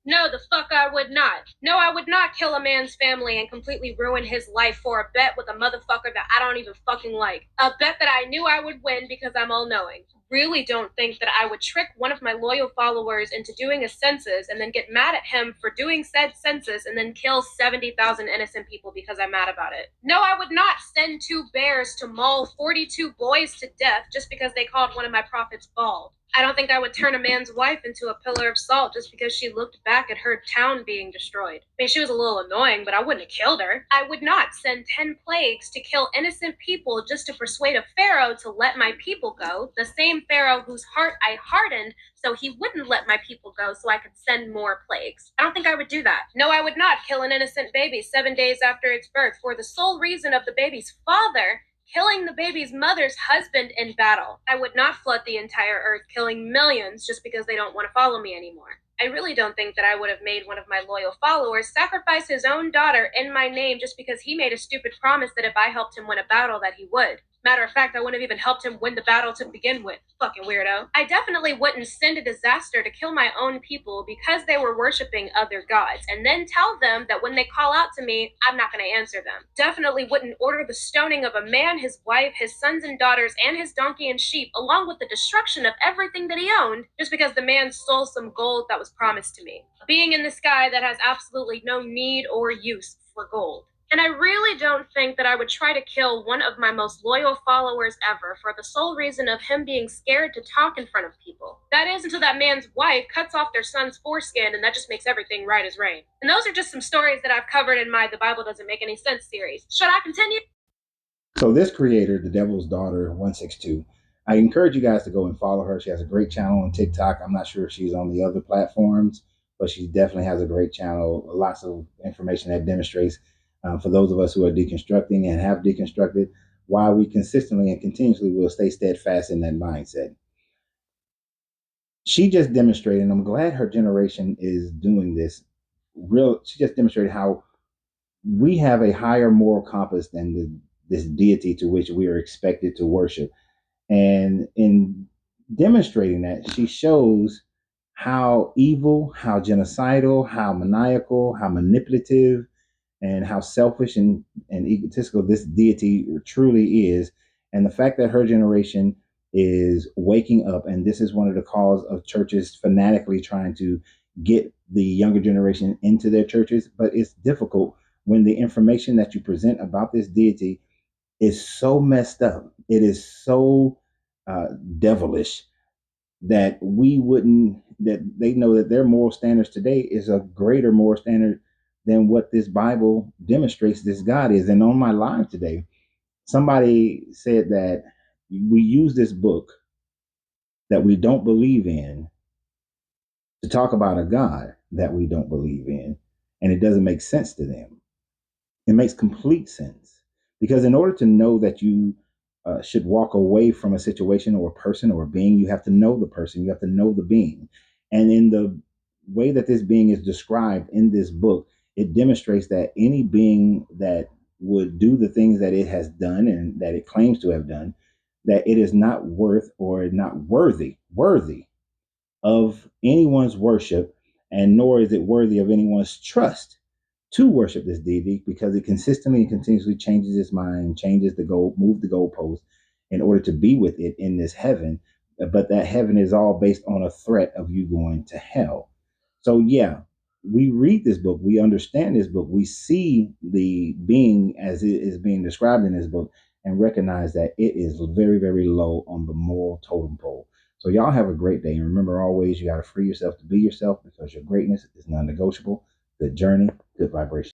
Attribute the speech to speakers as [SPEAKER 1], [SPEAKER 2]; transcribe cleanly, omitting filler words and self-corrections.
[SPEAKER 1] No, the fuck I would not. No, I would not kill a man's family and completely ruin his life for a bet with a motherfucker that I don't even fucking like. A bet that I knew I would win because I'm all knowing. Really don't think that I would trick one of my loyal followers into doing a census and then get mad at him for doing said census and then kill 70,000 innocent people because I'm mad about it. No, I would not send two bears to maul 42 boys to death just because they called one of my prophets bald. I don't think I would turn a man's wife into a pillar of salt just because she looked back at her town being destroyed. I mean, she was a little annoying, but I wouldn't have killed her. I would not send 10 plagues to kill innocent people just to persuade a pharaoh to let my people go, the same pharaoh whose heart I hardened so he wouldn't let my people go so I could send more plagues. I don't think I would do that. No, I would not kill an innocent baby 7 days after its birth for the sole reason of the baby's father killing the baby's mother's husband in battle. I would not flood the entire earth, killing millions just because they don't want to follow me anymore. I really don't think that I would have made one of my loyal followers sacrifice his own daughter in my name just because he made a stupid promise that if I helped him win a battle that he would. Matter of fact, I wouldn't have even helped him win the battle to begin with. Fucking weirdo. I definitely wouldn't send a disaster to kill my own people because they were worshiping other gods, and then tell them that when they call out to me, I'm not going to answer them. Definitely wouldn't order the stoning of a man, his wife, his sons and daughters, and his donkey and sheep, along with the destruction of everything that he owned, just because the man stole some gold that was promised to me. A being in the sky that has absolutely no need or use for gold. And I really don't think that I would try to kill one of my most loyal followers ever for the sole reason of him being scared to talk in front of people. That is until that man's wife cuts off their son's foreskin, and that just makes everything right as rain. And those are just some stories that I've covered in my The Bible Doesn't Make Any Sense series. Should I continue?
[SPEAKER 2] So this creator, the Devil's Daughter 162, I encourage you guys to go and follow her. She has a great channel on TikTok. I'm not sure if she's on the other platforms, but she definitely has a great channel. Lots of information that demonstrates for those of us who are deconstructing and have deconstructed why we consistently and continuously will stay steadfast in that mindset. She just demonstrated, and I'm glad her generation is doing this. She just demonstrated how we have a higher moral compass than this deity to which we are expected to worship. And in demonstrating that, she shows how evil, how genocidal, how maniacal, how manipulative, and how selfish and egotistical this deity truly is. And the fact that her generation is waking up, and this is one of the cause of churches fanatically trying to get the younger generation into their churches, but it's difficult when the information that you present about this deity is so messed up. It is so devilish that we wouldn't, that they know that their moral standards today is a greater moral standard than what this Bible demonstrates this God is. And on my live today, somebody said that we use this book that we don't believe in to talk about a God that we don't believe in, and it doesn't make sense to them. It makes complete sense because in order to know that you should walk away from a situation or a person or a being, you have to know the person, you have to know the being. And in the way that this being is described in this book, it demonstrates that any being that would do the things that it has done and that it claims to have done, that it is not worth or not worthy of anyone's worship, and nor is it worthy of anyone's trust to worship this deity because it consistently and continuously changes its mind, changes the goal, move the goalpost in order to be with it in this heaven. But that heaven is all based on a threat of you going to hell. So yeah, we read this book, we understand this book, we see the being as it is being described in this book, and recognize that it is very, very low on the moral totem pole. So y'all have a great day. And remember always, you got to free yourself to be yourself because your greatness is non negotiable. Good journey, good vibration.